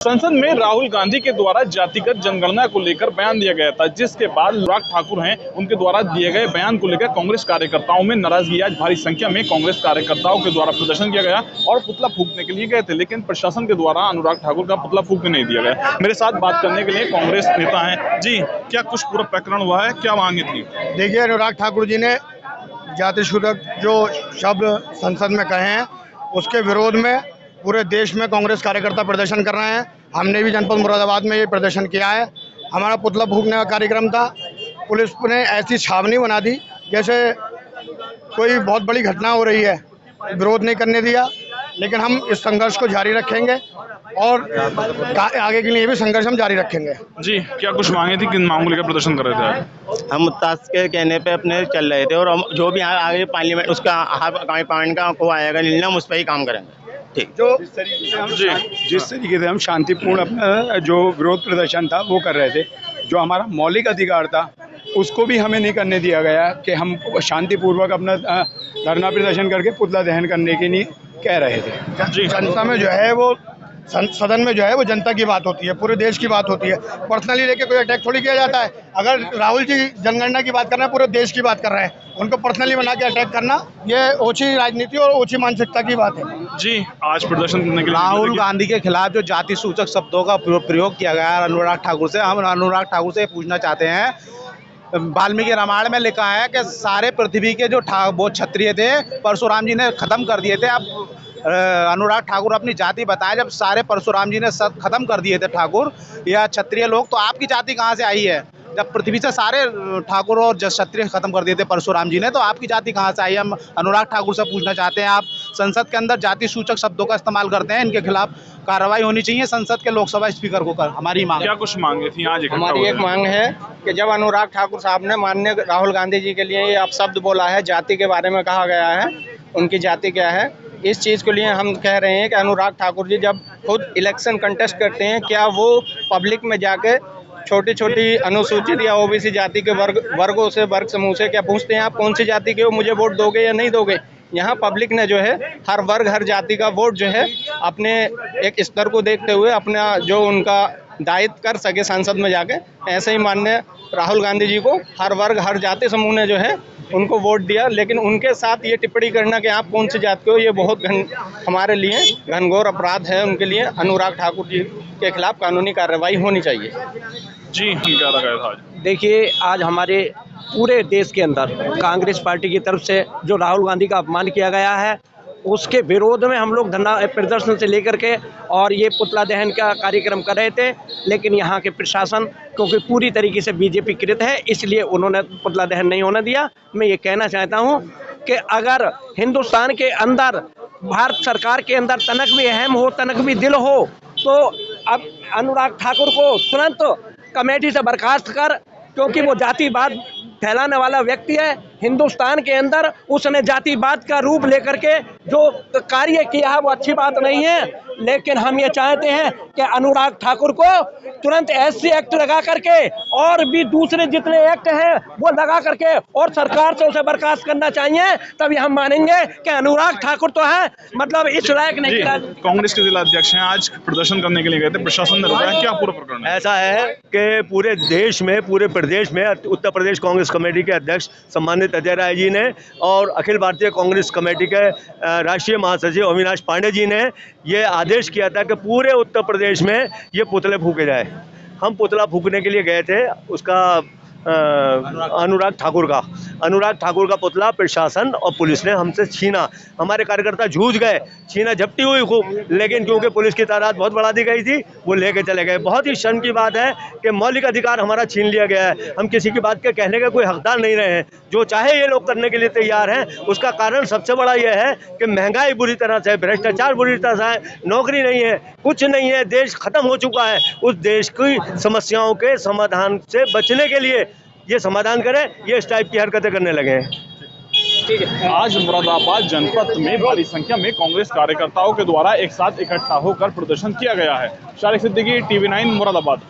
संसद में राहुल गांधी के द्वारा जातिगत जनगणना को लेकर बयान दिया गया था, जिसके बाद अनुराग ठाकुर हैं उनके द्वारा दिए गए बयान को लेकर कांग्रेस कार्यकर्ताओं में नाराजगी। आज भारी संख्या में कांग्रेस कार्यकर्ताओं के द्वारा प्रदर्शन किया गया और पुतला फूंकने के लिए गए थे, लेकिन प्रशासन के द्वारा अनुराग ठाकुर का पुतला फूंकने नहीं दिया गया। मेरे साथ बात करने के लिए कांग्रेस नेता हैं। जी, क्या कुछ पूरा प्रकरण हुआ है, क्या मांगे थी? देखिए, अनुराग ठाकुर जी ने जातिसूचक जो शब्द संसद में कहे हैं उसके विरोध में पूरे देश में कांग्रेस कार्यकर्ता प्रदर्शन कर रहे हैं। हमने भी जनपद मुरादाबाद में ये प्रदर्शन किया है। हमारा पुतला फूंकने का कार्यक्रम था। पुलिस ने ऐसी छावनी बना दी जैसे कोई बहुत बड़ी घटना हो रही है। विरोध नहीं करने दिया, लेकिन हम इस संघर्ष को जारी रखेंगे और आगे के लिए भी संघर्ष हम जारी रखेंगे। जी, क्या कुछ मांगे थी, किन मांगों लेकर प्रदर्शन कर रहे थे? हम मुत्ताज के कहने पे अपने चल रहे थे और हम जो भी आगे पार्लियामेंट उसका पॉइंट का को आएगा निर्णय हम उस पर ही काम करेंगे। ठीक, जो जिस तरीके से हम शांतिपूर्ण अपना जो विरोध प्रदर्शन था वो कर रहे थे, जो हमारा मौलिक अधिकार था उसको भी हमें नहीं करने दिया गया कि हम शांतिपूर्वक अपना धरना प्रदर्शन करके पुतला दहन करने के लिए कह रहे थे। जनता में जो है वो सदन में जो है वो जनता की बात होती है, पूरे देश की बात होती है। पर्सनली लेके कोई अटैक थोड़ी किया जाता है। अगर राहुल जी जनगणना की बात कर रहे हैं, पूरे देश की बात कर रहे हैं, उनको पर्सनली बना के अटैक करना ये ओछी राजनीति और ओछी मानसिकता की बात है। जी, आज प्रदर्शन करने के लिए राहुल गांधी के खिलाफ जो जाति सूचक शब्दों का प्रयोग किया गया है अनुराग ठाकुर से, हम अनुराग ठाकुर से पूछना चाहते हैं। वाल्मीकि रामायण में लिखा है कि सारे पृथ्वी के जो वो क्षत्रिय थे परशुराम जी ने खत्म कर दिए थे। अब अनुराग ठाकुर अपनी जाति बताए, जब सारे परशुराम जी ने सब खत्म कर दिए थे ठाकुर या क्षत्रिय लोग, तो आपकी जाति कहाँ से आई है? जब पृथ्वी से सारे ठाकुर और क्षत्रिय खत्म कर दिए थे परशुराम जी ने, तो आपकी जाति कहाँ से आई? हम अनुराग ठाकुर से पूछना चाहते हैं। आप संसद के अंदर जाति सूचक शब्दों का इस्तेमाल करते हैं, इनके खिलाफ कार्रवाई होनी चाहिए संसद के लोकसभा स्पीकर को। हमारी मांग, क्या कुछ मांगे थी आज? हमारी एक मांग है कि जब अनुराग ठाकुर साहब ने माननीय राहुल गांधी जी के लिए ये अपशब्द बोला है, जाति के बारे में कहा गया है, उनकी जाति क्या है, इस चीज़ के लिए हम कह रहे हैं कि अनुराग ठाकुर जी जब खुद इलेक्शन कंटेस्ट करते हैं, क्या वो पब्लिक में जाके छोटी छोटी अनुसूचित या ओबीसी जाति के वर्गों से, वर्ग समूह से क्या पूछते हैं आप कौन सी जाति के हो, मुझे वोट दोगे या नहीं दोगे? यहाँ पब्लिक ने जो है हर वर्ग हर जाति का वोट जो है अपने एक स्तर को देखते हुए अपना जो उनका दायित्व कर सके संसद में जाके, ऐसे ही माननीय राहुल गांधी जी को हर वर्ग हर जाति समूह ने जो है उनको वोट दिया, लेकिन उनके साथ ये टिप्पणी करना कि आप कौन सी जात के हो, ये बहुत हमारे लिए घनघोर अपराध है। उनके लिए अनुराग ठाकुर जी के खिलाफ कानूनी कार्रवाई होनी चाहिए। जी, हम क्या लगा था आज? देखिए, आज हमारे पूरे देश के अंदर कांग्रेस पार्टी की तरफ से जो राहुल गांधी का अपमान किया गया है उसके विरोध में हम लोग धरना प्रदर्शन से लेकर के और ये पुतला दहन का कार्यक्रम कर रहे थे, लेकिन यहाँ के प्रशासन क्योंकि पूरी तरीके से बीजेपी कृत है, इसलिए उन्होंने पुतला दहन नहीं होने दिया। मैं ये कहना चाहता हूँ कि अगर हिंदुस्तान के अंदर भारत सरकार के अंदर तनक भी अहम हो, तनक भी दिल हो, तो अब अनुराग ठाकुर को तुरंत कमेटी से बर्खास्त कर, क्योंकि वो जातिवाद फैलाने वाला व्यक्ति है। हिंदुस्तान के अंदर उसने जातिवाद का रूप लेकर के जो कार्य किया है वो अच्छी बात नहीं है, लेकिन हम ये चाहते हैं कि अनुराग ठाकुर को तुरंत SC एक्ट लगा करके और भी दूसरे जितने एक्ट हैं वो लगा करके और सरकार से उसे बर्खास्त करना चाहिए, तभी हम मानेंगे कि अनुराग ठाकुर तो है, मतलब इस लायक नहीं। कांग्रेस के जिला अध्यक्ष हैं, आज प्रदर्शन करने के लिए गए थे, प्रशासन ने रोका, क्या पूरा प्रकरण है? ऐसा है कि पूरे देश में, पूरे प्रदेश में उत्तर प्रदेश कांग्रेस कमेटी के अध्यक्ष सम्मानित अजय राय जी ने और अखिल भारतीय कांग्रेस कमेटी के राष्ट्रीय महासचिव अविनाश पांडे जी ने ये आदेश किया था कि पूरे उत्तर प्रदेश में ये पुतले फूके जाए। हम पुतला फूकने के लिए गए थे, उसका अनुराग ठाकुर का पुतला प्रशासन और पुलिस ने हमसे छीना। हमारे कार्यकर्ता जूझ गए, छीना झपटी हुई खूब, लेकिन क्योंकि पुलिस की तादाद बहुत बढ़ा दी गई थी वो लेके चले गए। बहुत ही शर्म की बात है कि मौलिक अधिकार हमारा छीन लिया गया है। हम किसी की बात के कहने के कोई हकदार नहीं रहे हैं। जो चाहे ये लोग करने के लिए तैयार हैं। उसका कारण सबसे बड़ा यह है कि महंगाई बुरी तरह से, भ्रष्टाचार बुरी तरह से है, नौकरी नहीं है, कुछ नहीं है, देश खत्म हो चुका है। उस देश की समस्याओं के समाधान से बचने के लिए ये समाधान करें, ये इस टाइप की हरकतें करने लगे हैं। आज मुरादाबाद जनपद में बड़ी संख्या में कांग्रेस कार्यकर्ताओं के द्वारा एक साथ इकट्ठा होकर प्रदर्शन किया गया है। शारिक सिद्दीकी, TV9 मुरादाबाद।